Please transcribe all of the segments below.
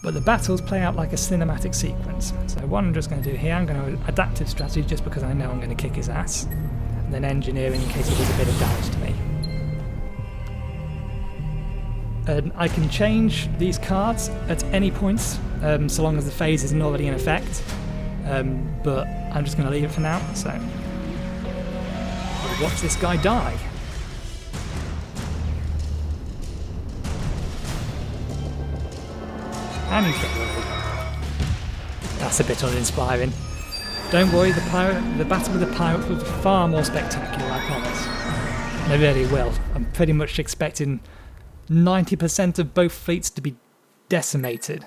But the battles play out like a cinematic sequence. So what I'm just going to do here, I'm going to adaptive strategy just because I know I'm going to kick his ass. And then engineering in case he does a bit of damage to me. And I can change these cards at any point, so long as the phase isn't already in effect. But I'm just going to leave it for now, so we'll watch this guy die. And he's got away. That's a bit uninspiring. Don't worry, the battle with the pirate will be far more spectacular, I promise. They really will. I'm pretty much expecting 90% of both fleets to be decimated.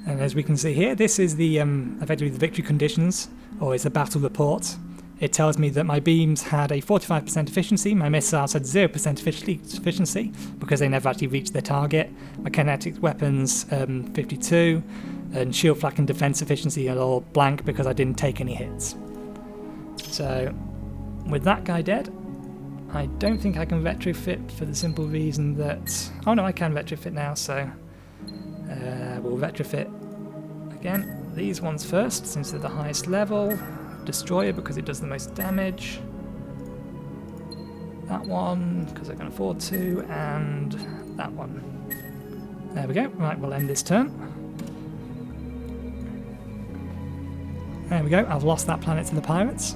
And as we can see here, this is the effectively the victory conditions, or it's a battle report. It tells me that my beams had a 45% efficiency, my missiles had 0% efficiency because they never actually reached their target, my kinetic weapons 52, and shield flak and defense efficiency are all blank because I didn't take any hits. So with that guy dead, I don't think I can retrofit for the simple reason that... Oh no, I can retrofit now, so we'll retrofit again. These ones first, since they're the highest level. Destroyer because it does the most damage. That one, because I can afford to, and that one. There we go. Right, we'll end this turn. There we go, I've lost that planet to the pirates.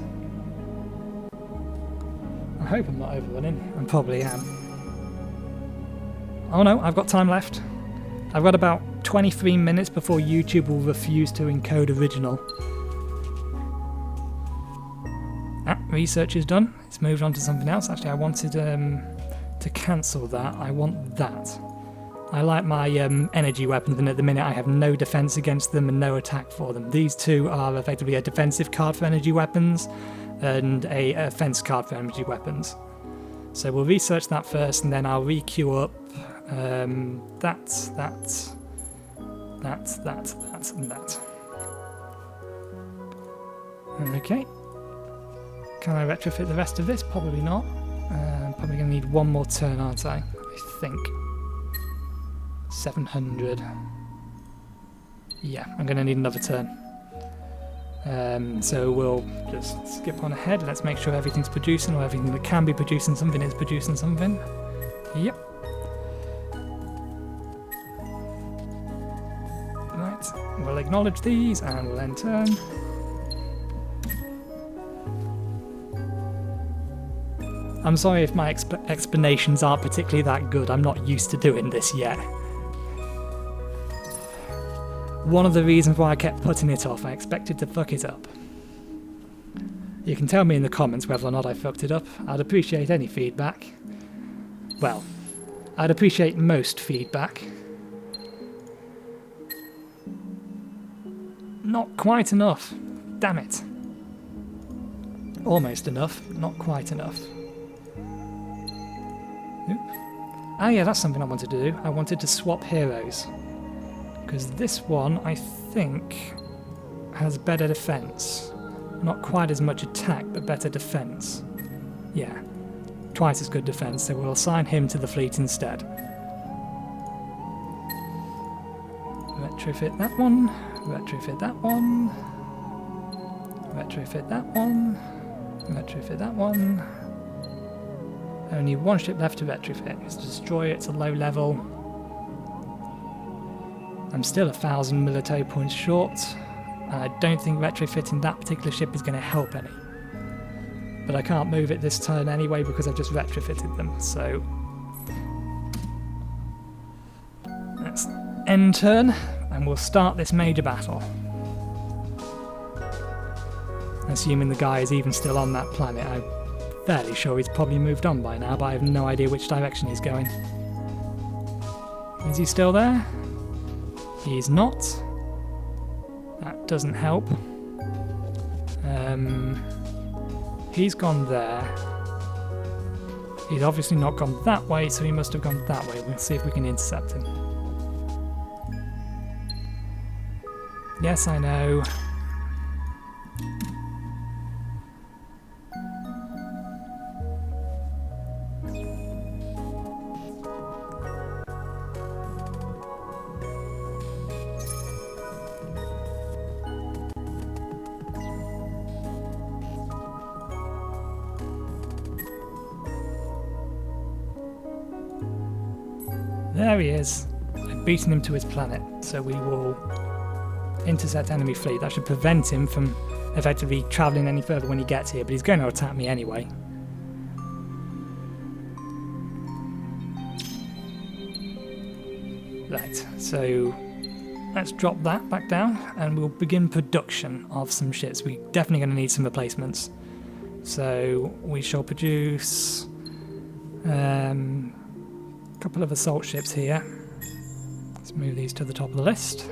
I hope I'm not overrunning. I probably am. Oh no, I've got time left. I've got about 23 minutes before YouTube will refuse to encode original. Research is done. It's moved on to something else. Actually, I wanted to cancel that. I want that. I like my energy weapons, and at the minute I have no defense against them and no attack for them. These two are effectively a defensive card for energy weapons and a offense card for energy weapons. So we'll research that first, and then I'll re-queue up that, and that. Okay. Can I retrofit the rest of this? Probably not. Probably going to need one more turn, aren't I? I think. 700. Yeah, I'm going to need another turn. So we'll just skip on ahead. Let's make sure everything's producing, or everything that can be producing something is producing something. Yep. Right, we'll acknowledge these and we'll end turn. I'm sorry if my explanations aren't particularly that good. I'm not used to doing this yet. One of the reasons why I kept putting it off, I expected to fuck it up. You can tell me in the comments whether or not I fucked it up. I'd appreciate any feedback. Well, I'd appreciate most feedback. Not quite enough. Damn it. Almost enough, not quite enough. Ah yeah, that's something I wanted to do. I wanted to swap heroes. Because this one, I think, has better defense. Not quite as much attack, but better defense. Yeah, twice as good defense, so we'll assign him to the fleet instead. Retrofit that one, retrofit that one, retrofit that one, retrofit that one. Only one ship left to retrofit. It's Destroyer, it's a low level. I'm still 1,000 military points short. I don't think retrofitting that particular ship is going to help any. But I can't move it this turn anyway because I've just retrofitted them, so... Let's end turn, and we'll start this major battle. Assuming the guy is even still on that planet. I'm fairly sure he's probably moved on by now, but I have no idea which direction he's going. Is he still there? He's not. That doesn't help. He's gone there. He's obviously not gone that way, so he must have gone that way. We'll see if we can intercept him. Yes, I know. There he is. I've beaten him to his planet, so we will intercept enemy fleet. That should prevent him from effectively travelling any further when he gets here, but he's going to attack me anyway. Right, so let's drop that back down and we'll begin production of some ships. We're definitely going to need some replacements. So we shall produce a couple of assault ships here. Let's move these to the top of the list.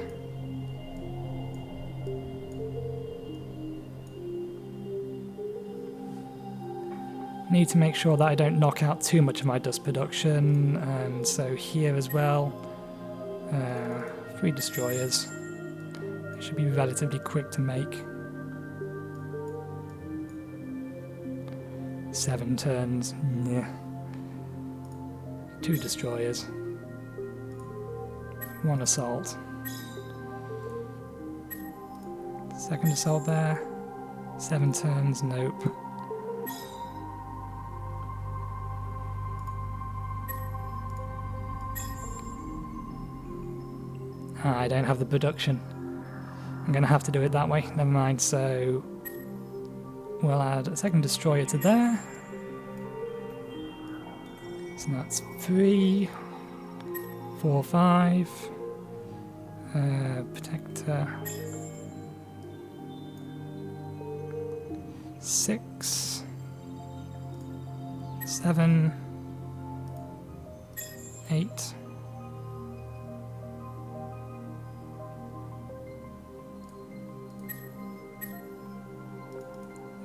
Need to make sure that I don't knock out too much of my dust production, and so here as well, 3 destroyers. They should be relatively quick to make. 7 turns, yeah. 2 destroyers. 1 assault. Second assault there. 7 turns, nope. I don't have the production. I'm going to have to do it that way. Never mind. So we'll add a second destroyer to there. So that's 3, 4, 5. Protector. 6, 7, 8.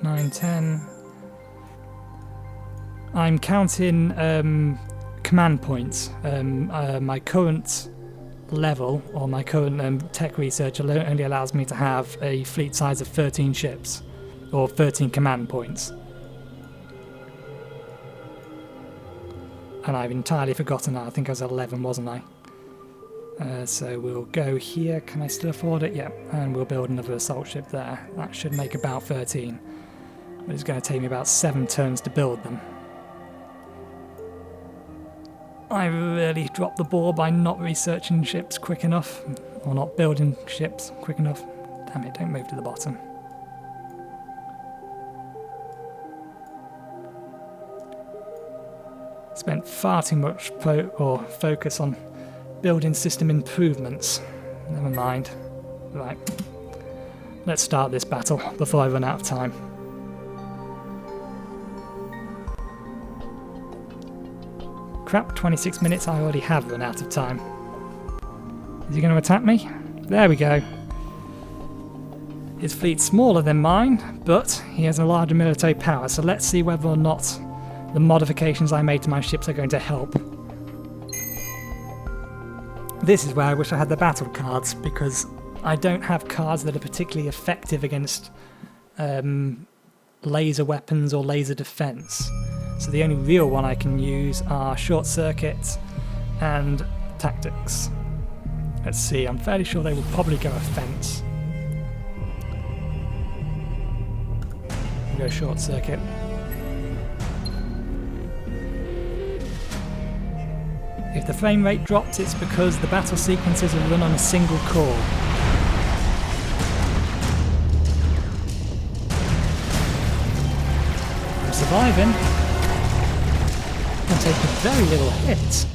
9, 10. I'm counting command points. My current level, or my current tech research, only allows me to have a fleet size of 13 ships, or 13 command points. And I've entirely forgotten that. I think I was at 11, wasn't I? So we'll go here. Can I still afford it? Yeah. And we'll build another assault ship there. That should make about 13. But it's going to take me about 7 turns to build them. I really dropped the ball by not researching ships quick enough, or not building ships quick enough. Damn it, don't move to the bottom. Spent far too much focus on building system improvements. Never mind. Right. Let's start this battle before I run out of time. Crap, 26 minutes, I already have run out of time. Is he going to attack me? There we go. His fleet's smaller than mine, but he has a larger military power, so let's see whether or not the modifications I made to my ships are going to help. This is where I wish I had the battle cards, because I don't have cards that are particularly effective against laser weapons or laser defense. So the only real one I can use are short circuit and tactics. Let's see, I'm fairly sure they will probably go offense. We'll go short circuit. If the frame rate drops, it's because the battle sequences are run on a single core. I'm surviving. I'm taking very little hits.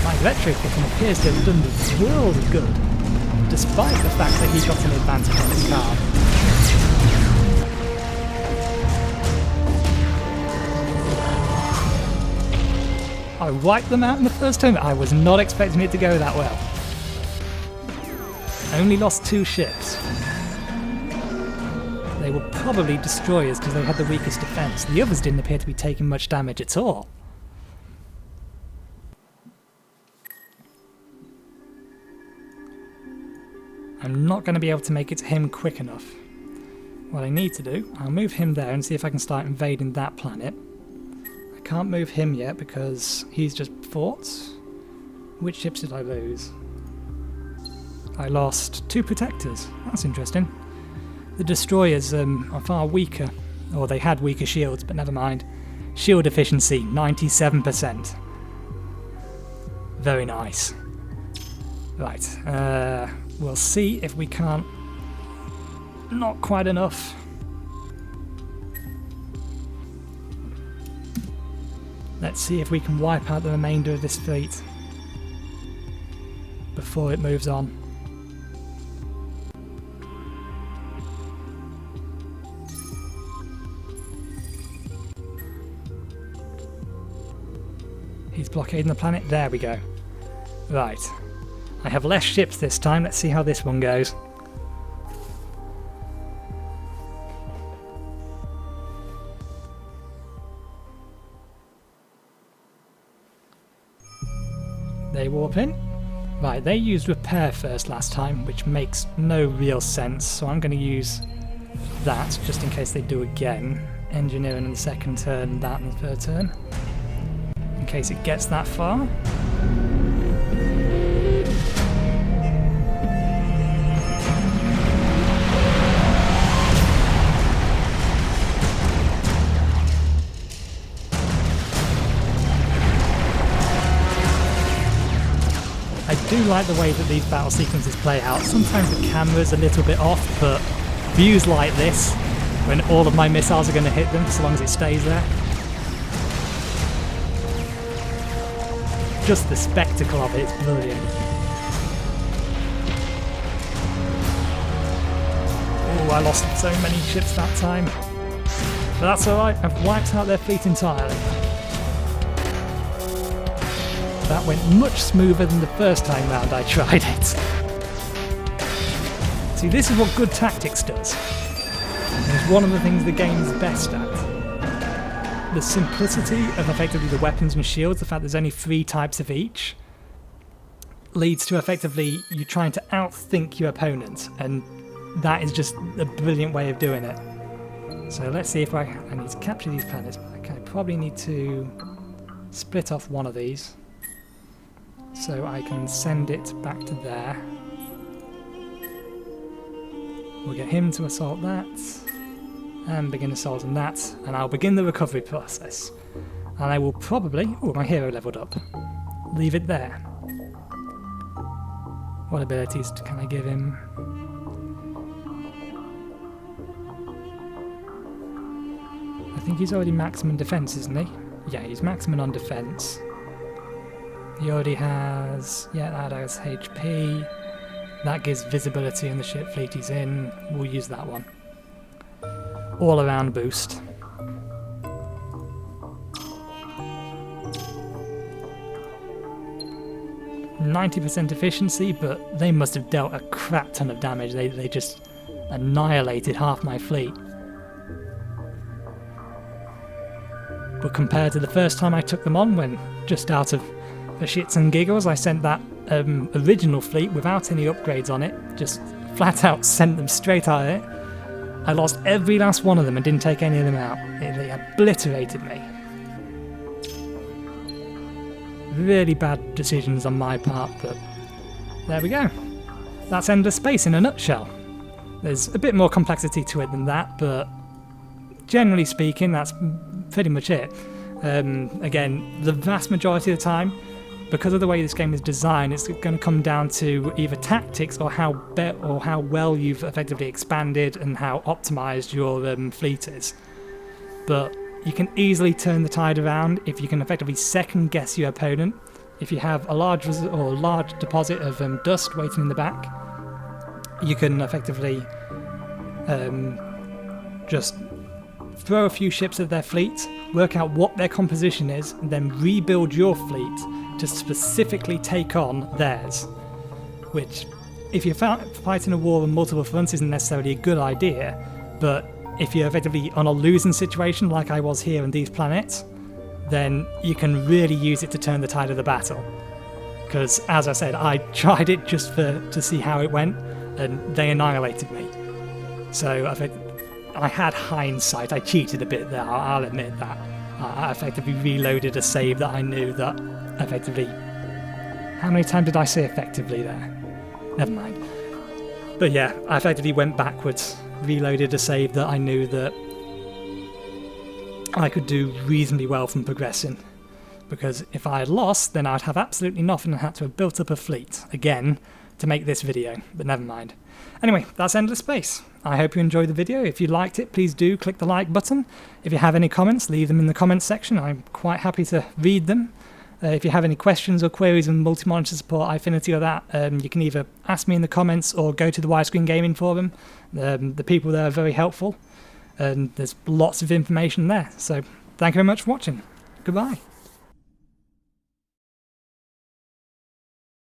My retrofitting appears to have done the world of good, despite the fact that he got an advantage on his card. I wiped them out in the first turn. I was not expecting it to go that well. I only lost 2 ships. They were probably destroyers because they had the weakest defense. The others didn't appear to be taking much damage at all. I'm not going to be able to make it to him quick enough. What I need to do, I'll move him there and see if I can start invading that planet. I can't move him yet because he's just fought. Which ships did I lose? I lost 2 protectors. That's interesting. The destroyers are far weaker, or they had weaker shields, but never mind. Shield efficiency, 97%. Very nice. Right, we'll see if we can't... Not quite enough. Let's see if we can wipe out the remainder of this fleet before it moves on. He's blockading the planet. There we go. Right. I have less ships this time. Let's see how this one goes. They warp in. Right, they used repair first last time, which makes no real sense, so I'm going to use that just in case they do again. Engineering in the second turn, that in the third turn. In case it gets that far. I do like the way that these battle sequences play out. Sometimes the camera's a little bit off, but views like this, when all of my missiles are going to hit them, so long as it stays there. Just the spectacle of it is brilliant. Oh, I lost so many ships that time. But that's alright, I've wiped out their fleet entirely. That went much smoother than the first time round I tried it. See, this is what good tactics does. It's one of the things the game's best at. The simplicity of effectively the weapons and shields, the fact there's only 3 types of each, leads to effectively you trying to outthink your opponent, and that is just a brilliant way of doing it. So let's see if I need to capture these planets. Okay, I probably need to split off one of these, so I can send it back to there. We'll get him to assault that, and begin assaulting that, and I'll begin the recovery process. And I will probably... Oh, my hero leveled up. Leave it there. What abilities can I give him? I think he's already maximum defense, isn't he? Yeah, he's maximum on defense. He already has... Yeah, that has HP. That gives visibility in the ship fleet he's in. We'll use that one. All around boost. %90 efficiency, but they must have dealt a crap ton of damage. They just annihilated half my fleet. But compared to the first time I took them on, when just out of for shits and giggles, I sent that original fleet without any upgrades on it, just flat out sent them straight at it. I lost every last one of them and didn't take any of them out. They obliterated me. Really bad decisions on my part, but there we go. That's Endless Space in a nutshell. There's a bit more complexity to it than that, but generally speaking, that's pretty much it. Again, the vast majority of the time, because of the way this game is designed, it's going to come down to either tactics or how well you've effectively expanded and how optimized your fleet is. But you can easily turn the tide around if you can effectively second guess your opponent. If you have a large deposit of dust waiting in the back, you can effectively just throw a few ships at their fleet, work out what their composition is, and then rebuild your fleet to specifically take on theirs. Which, if you're fighting a war on multiple fronts, isn't necessarily a good idea, but if you're effectively on a losing situation like I was here on these planets, then you can really use it to turn the tide of the battle. Because, as I said, I tried it just to see how it went, and they annihilated me. So I had hindsight. I cheated a bit there, I'll admit that. I effectively reloaded a save that I knew that effectively... How many times did I say effectively there? Never mind. But yeah, I effectively went backwards, reloaded a save that I knew that I could do reasonably well from progressing. because if I had lost, then I'd have absolutely nothing and had to have built up a fleet, again, to make this video, but never mind. Anyway, that's Endless Space. I hope you enjoyed the video. If you liked it, please do click the like button. If you have any comments, leave them in the comments section. I'm quite happy to read them. If you have any questions or queries on multi-monitor support, Eyefinity or that, you can either ask me in the comments or go to the Widescreen Gaming forum. The people there are very helpful, and there's lots of information there. So thank you very much for watching. Goodbye.